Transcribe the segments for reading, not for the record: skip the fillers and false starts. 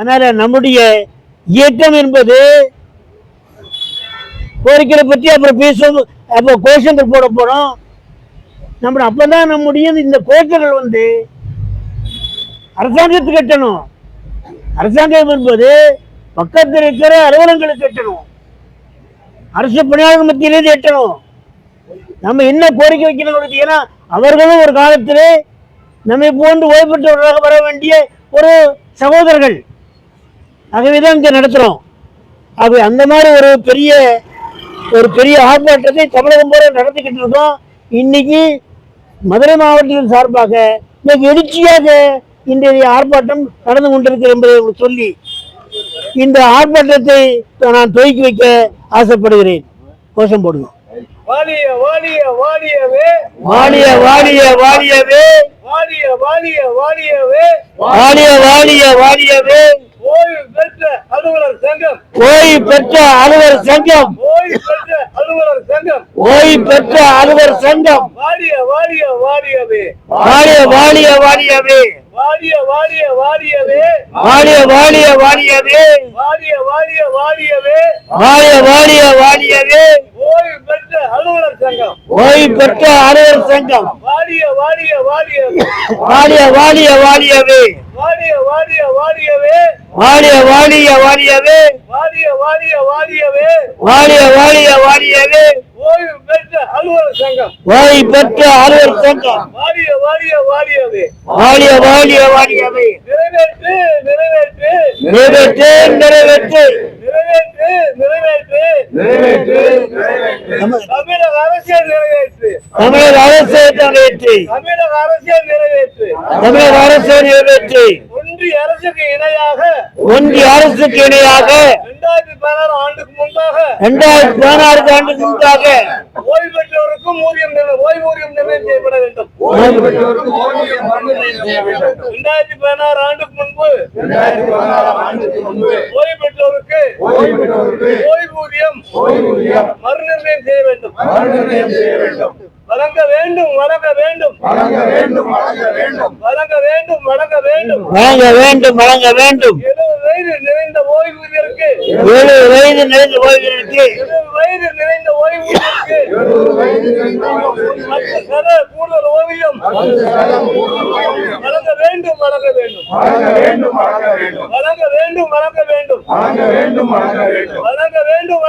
அதனால நம்முடைய இயக்கம் என்பது கோரிக்கைகளை பற்றி அப்புறம் பேசுவோம். அப்போ கோஷங்கள் போட போறோம். நம்ம அப்பதான் நம்முடைய இந்த கோரிக்கைகள் வந்து அரசாங்கத்துக்கு எட்டணும். அரசாங்கம் என்பது பக்கத்தில் இருக்கிற அலுவலகங்களுக்கு எட்டணும். அரசு பணியாளர்கள் மத்தியிலேருந்து எட்டணும். நம்ம என்ன கோரிக்கை வைக்கணும்? ஏன்னா அவர்களும் ஒரு காலத்திலே நம்மை போன்று ஓய்வு பெற்றவர்களாக வர வேண்டிய ஒரு சகோதரர்கள். ஆகவேதான் இங்கே நடத்துகிறோம். ஆகவே அந்த மாதிரி ஒரு பெரிய ஆர்ப்பாட்டத்தை தமிழகம் போல நடத்திக்கிட்டு இருக்கோம். இன்னைக்கு மதுரை மாவட்டத்தின் சார்பாக மிக எழுச்சியாக இன்றைய ஆர்ப்பாட்டம் நடந்து கொண்டிருக்கிறது என்பதை சொல்லி இந்த ஆர்ப்பாட்டத்தை நான் துவக்கி வைக்க ஆசைப்படுகிறேன். கோஷம் போடுங்க. வாழிய வாழிய வாழியவே, வாழிய வாழிய வாழியவே, வாழிய வாழிய வாழியவே, வாழிய வாழிய வாழியவே, ஓய்வு பெற்ற அலுவலர் சங்கம், ஓய்வு பெற்ற அலுவலர் சங்கம், ஓய்வு பெற்ற அலுவலர் சங்கம், ஓய்வு பெற்ற அலுவலர் சங்கம், வாழிய வாழிய வாழியவே, வாழிய வாழிய வாழியவே, வாழிய வாழிய வாழியவே, வாழிய வாழிய வாழியவே, வாழிய வாழிய வாழியவே, வாழிய வாழிய வாழியவே, ஓய்வு பெற்ற அலுவலர் சங்கம், ஓய்வு பெற்ற அலுவலர் சங்கம், வாழிய வாழிய வாழியவே, வாழிய வாழிய வாழியவே, வாழிய வாழிய வாழியவே, வாழிய வாழிய வாழியவே, வாழிய வாழிய வாழியவே, வாழிய வாழிய வாழியவே, ஓய்வு பெற்ற அலுவலர் சங்கம், ஓய்வு பெற்ற அலுவலர் சங்கம், வாழிய வாழிய வாழியவே, வாழிய வாழிய வாழியவே, நிறைவேற்று நிறைவேற்று நிறைவேற்று நிறைவேற்று நிறைவேற்று நிறைவேற்று நிறைவேற்று நிறைவேற்று தமிழக அரசியல் நிறைவேற்று, தமிழக அரசை நிறைவேற்றி, தமிழக அரசியல் நிறைவேற்று, தமிழக அரசை நிறைவேற்றி, ஒன்றிய அரசுக்கு இணையாக ஒன்றிய அரசுக்கு இணையாக 2016 ஆண்டுக்கு முன்பாக 2016 ஆண்டுக்கு முன்பாக ஓய்வு பெற்றோருக்கும் ஓய்வூதியம் நிர்ணயம் செய்யப்பட வேண்டும். ஓய்வு பெற்றோருக்கு ஓய்வூதியம் நிர்ணயம் செய்ய வேண்டும். 2016 ஆண்டுக்கு முன்பு 2016 ஆண்டுக்கு முன்பு ஓய்வு பெற்றோருக்கு ஓய்வூதியம் மறுநிர்ணயம் செய்ய வேண்டும். மறுநிர்ணயம் செய்ய வேண்டும். வழங்க வேண்டும் வழங்க வேண்டும் வழங்க வேண்டும் வழங்க வேண்டும் வழங்க வேண்டும் வழங்க வேண்டும் வழங்க வேண்டும் வழங்க வேண்டும். 70 வயது நிறைந்த ஓய்வூதியருக்கு 70 வயது நிறைந்த ஓய்வூதியருக்கு 70 வயது நிறைந்த ஓய்வூதியருக்கு 70 வயது நிறைந்த கூடுதல் ஓய்வூதியம் வழங்க வேண்டும் வழங்க வேண்டும் வழங்க வேண்டும் வழங்க வேண்டும் வழங்க வேண்டும் வழங்க வேண்டும் வழங்க வேண்டும் வழங்க வேண்டும் வழங்க வேண்டும் வழங்க வேண்டும்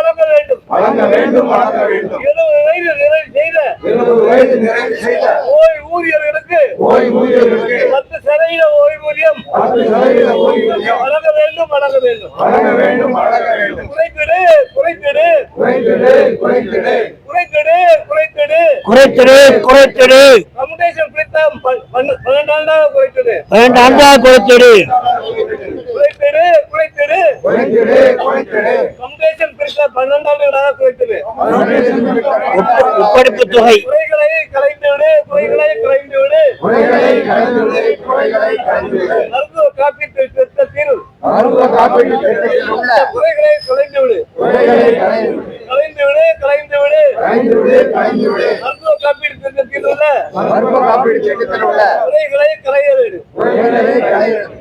வழங்க வேண்டும் வழங்க வேண்டும் 70 வயது நிறைவு செய்த 70 வயது நிறைவு செய்த ஓய்வூதியருக்கு ஓய்வூதியருக்கு 10% ஓய்வூதியம் 10% ஓய்வூதியம் வழங்க வேண்டும் வழங்க வேண்டும் வழங்க வேண்டும் வழங்க வேண்டும் குறைத்திடு குறைத்திடு குறைத்திடு குறைத்திடு குறைத்திடு குறைத்திடு குறைத்திடு குறைத்திடு கம்யூனிகேஷன் பிரித்தம் 12 ஆண்டாக குறைத்திடு 2 ஆண்டாக குறைத்திடு குறைத்திடு குறைத்திடு குறைத்திடு குறைத்திடு கம்யூனிகேஷன் பிரித்தம் 12 ஆண்டுகளாக குறைத்திடு ஒப்படைப்பு தொகை குறைகளை கலைந்துவிடு குறைகளை கலைந்துவிடு குறைகளை கலைந்துவிடு குறைகளை கலைந்துவிடு மருத்துவ காப்பீட்டு திட்டத்தில் மருத்துவ காப்பீட்டு திட்டத்தில் உள்ள குறைகளை கலைந்துவிடு குறைகளை கலைந்துவிடு கலைந்துவிடு கலைந்துவிடு கலைந்துவிடு கலைந்துவிடு மருத்துவ காப்பீட்டு திட்டத்தில் உள்ள மருத்துவ காப்பீட்டு திட்டத்தில் உள்ள குறைகளை களைய வேண்டும் குறைகளை கலைந்துவிடு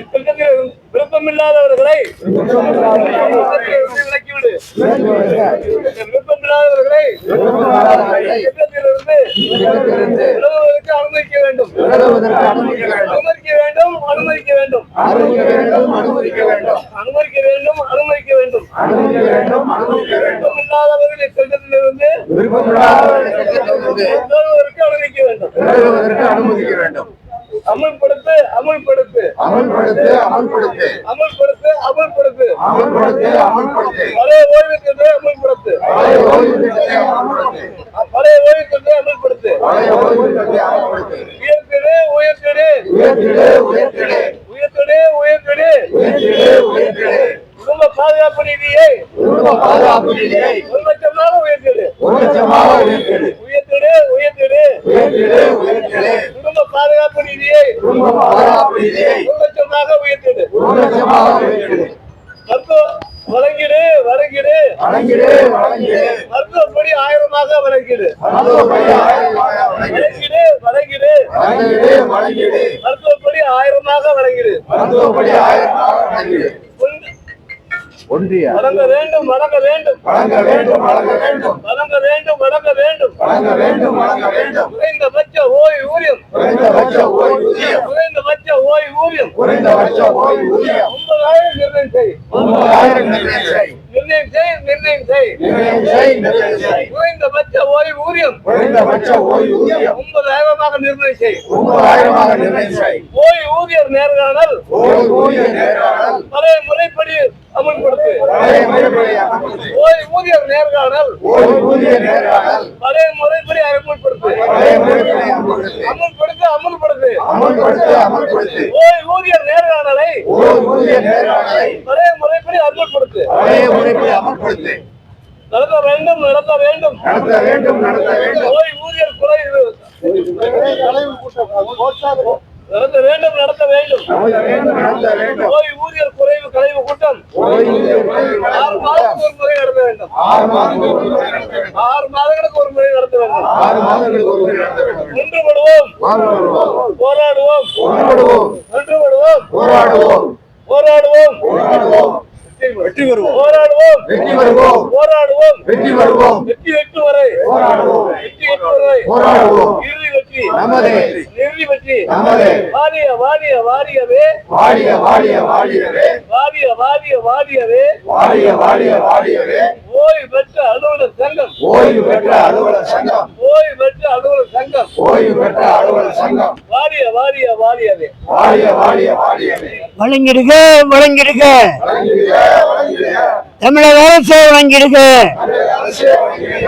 இத்திட்டத்தில் விருப்பமில்லாதவர்களை விலக்கிவிடு விருப்பமில்லாதவர்களை திட்டத்திலிருந்து விலகுவதற்கு அனுமதிக்க வேண்டும் அனுமதிக்க வேண்டும் அனுமதிக்க வேண்டும் அனுமதிக்க வேண்டும் அனுமதிக்க வேண்டும் அனுமதிக்க வேண்டும் அனுமதிக்க வேண்டும் அனுமதிக்க வேண்டும் விருப்பமில்லாதவர்கள் இத்திட்டத்திலிருந்து விருப்பமில்லாதவர்களுக்கு அனுமதிக்க வேண்டும் அனுமதிக்க வேண்டும் அமல்படுத்து அமல்படுத்து அமல்படுத்து அமல்படுத்து அமல்படுத்து அமல்படுத்து அமல்படுத்து அமல்படுத்து பழைய ஓய்வுத்திட்டத்தை அமல்படுத்து பழைய ஓய்வூதியத்தை அமல்படுத்து பழைய ஓய்வுத்திட்டத்தை அமல்படுத்து பழைய ஓய்வூதியத்தை அமல்படுத்து உயர்த்திடு உயர்த்திடு உயர்த்திடு உயர்த்திடு உயர்த்திடு உயர்த்திடு உயர்த்திடு உயர்த்திடு குடும்ப பாதுகாப்பு நிதியை குடும்ப பாதுகாப்பு நிதியை 1 லட்சமாக உயர்த்திடு 1 லட்சமாக உயர்த்திடு உயர்த்திடு உயர்த்திடு உயர்த்திடு உயர்த்திடு குடும்ப பாதுகாப்பு நிதியை குடும்ப பாதுகாப்பு நிதியை 1 லட்சமாக உயர்த்திடு 1 லட்சமாக உயர்த்திடு வழங்கிடு வழங்கிடு வழங்கிடு வழங்கிடு மருத்துவப்படி 1000 வழங்கிடு மருத்துவப்படி 1000 வழங்கிடு வழங்கிடு வழங்கிடு வழங்கிடு மருத்துவப்படி 1000 வழங்கிடு மருத்துவப்படி 1000 வழங்கிடு ஒன்றிய வழங்க வேண்டும் வழங்க வேண்டும் வழங்க வேண்டும் வழங்க வேண்டும் வழங்க வேண்டும் வழங்க வேண்டும் வழங்க வேண்டும் வழங்க வேண்டும் குறைந்தபட்ச ஓய்வூதியம் குறைந்தபட்ச ஓய்வூதியம் குறைந்தபட்ச ஓய்வூதியம் குறைந்தபட்ச ஓய்வூதியம் 9000 நிர்ணயம் செய் 9000 நிர்ணயம் செய் நிர்ணயம் செய் நிர்ணயம் செய் நிர்ணயம் செய் நிர்ணயம் செய் குறைந்தபட்ச ஓய்வூதியம் குறைந்தபட்ச ஓய்வூதியம் 9000 நிர்ணயம் செய் 9000 நிர்ணயம் செய் ஓய்வூதியர் நேர்காணல் ஓய்வூதிய நேர்காணல் பழைய முறைப்படி அமல்படுத்து பழைய முறைப்படி அமல்படுத்து ஓய்வூதியர் நேர்காணல் ஓய்வூதிய நேர்காணல் பழைய முறைப்படி அமல்படுத்து பழைய முறைப்படி அமல்படுத்து அமல்படுத்து அமல்படுத்து அமல்படுத்து அமல்படுத்து ஓய்வூதியர் நேர்காணலை ஓய்வூதிய நேர்காணலை பழைய முறைப்படி அமல்படுத்து பழைய முறைப்படி அமல்படுத்து நடத்த வேண்டும் நடத்த வேண்டும் நடத்த வேண்டும் நடத்த வேண்டும் ஓய்வூதியர் குறைவு நடத்த வேண்டும் நடத்த வேண்டும் நடத்த வேண்டும் நடத்த வேண்டும் ஓய்வூதியர் குறைவு கலைவு கூட்டம் ஓய்வூதிய குறைவு 6 மாதங்களுக்கு ஒரு முறை நடத்த வேண்டும் 6 மாதங்களுக்கு ஒரு முறை நடத்த வேண்டும் 6 மாதங்களுக்கு ஒரு முறை நடத்த வேண்டும் 6 மாதங்களுக்கு ஒரு முறை நடத்த வேண்டும் ஒன்றுபடுவோம் மாறுபடுவோம் போராடுவோம் ஒன்றுபடுவோம் ஒன்றுபடுவோம் போராடுவோம் போராடுவோம் போராடுவோம் வெற்றி பெறுவோம் போராடுவோம் வெற்றி பெறுவோம் போராடுவோம் வெற்றி பெறுவோம் வெற்றி வெற்றி வரை போராடுவோம் வெற்றி வெற்றி வரை போராடுவோம் இறுதி வெற்றி நமதே இறுதி வெற்றி நமதே வாரிய வாரிய வாரியவே வாழிய வாழிய வாழியவே வாரிய வாரிய வாரியவே வாழிய வாழிய வாழியவே ஓய்வு பெற்ற அலுவலர் சங்கம் ஓய்வு பெற்ற அலுவலர் சங்கம் ஓய்வு பெற்ற அலுவலர் சங்கம் ஓய்வு பெற்ற அலுவலர் சங்கம் வாரிய வாரிய வாரியவே வாழிய வாழிய வாழியவே வழங்கிடுக வழங்கிடுக வழங்கிடுக வழங்கிடுக தமிழக அரசு வழங்கிடுக அரசே வழங்கிடுக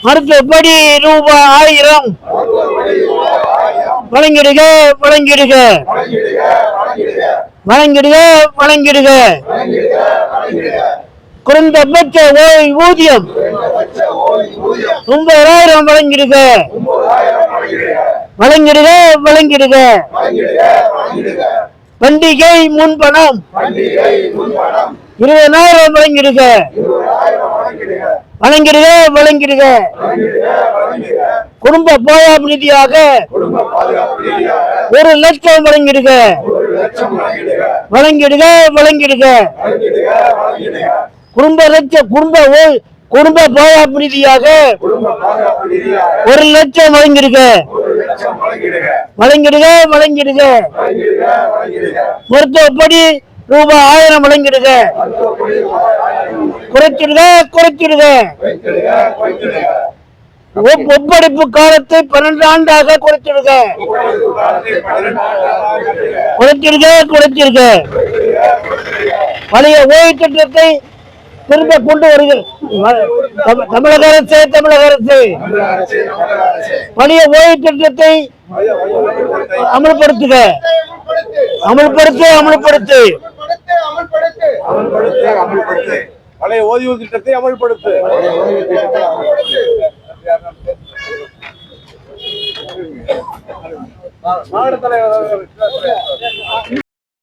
மருத்துவப்படி ரூபாய் 1000 வழங்கிடுக வழங்கிடுக வழங்கிடுக வழங்கிடுக வழங்கிடுக வழங்கிடுக வழங்கிடுக வழங்கிடுக குறைந்தபட்ச ஓய்வூதியம் குறைந்தபட்ச ஓய்வூதியம் 9000 வழங்கிடுக 9000 வழங்கிடுக வழங்கிடுக வழங்கிடுக வழங்கிடுக வழங்கிடுக பண்டிகை முன்பணம் பண்டிகை முன்பணம் 20000 வழங்கிடுக 20000 வழங்கிடுக வழங்கிடுக வழங்கிடுக வழங்கிடுக வழங்கிடுக குடும்ப பாதுகாப்பு நிதியாக குடும்ப பாதுகாப்பு ரீதியாக 1 லட்சம் வழங்கிடுக 1 லட்சம் வழங்கிடுக வழங்கிடுக வழங்கிடுக வழங்கிடுக வழங்கிடுக குடும்ப பாதுகாப்பு நிதியாக குடும்ப பாதுகாப்பு ரீதியாக 1 லட்சம் வழங்கிடுக 1 லட்சம் வழங்கிடுக வழங்கிடுக வழங்கிடுக வழங்கிடுக வழங்கிடுக மருத்துவப்படி ரூபாய் 1000 வழங்கிடுக மருத்துவப்படி குறைச்சிடுக குறைச்சிடுக வைத்திடுக வைத்திடுக ஒப்படைப்பு காலத்தை 12 ஆண்டாக குறைச்சிடுக குறைச்சிடுக குறைச்சிடுக பழைய ஓய்வு திட்டத்தை திரும்ப கொண்டு வருகிறது தமிழக அரசு பழைய ஓய்வு திட்டத்தை அமல்படுத்துக அமல்படுத்து அமல்படுத்து அமல்படுத்து பழைய ஓய்வு திட்டத்தை அமல்படுத்து மாவட்ட தலைவர்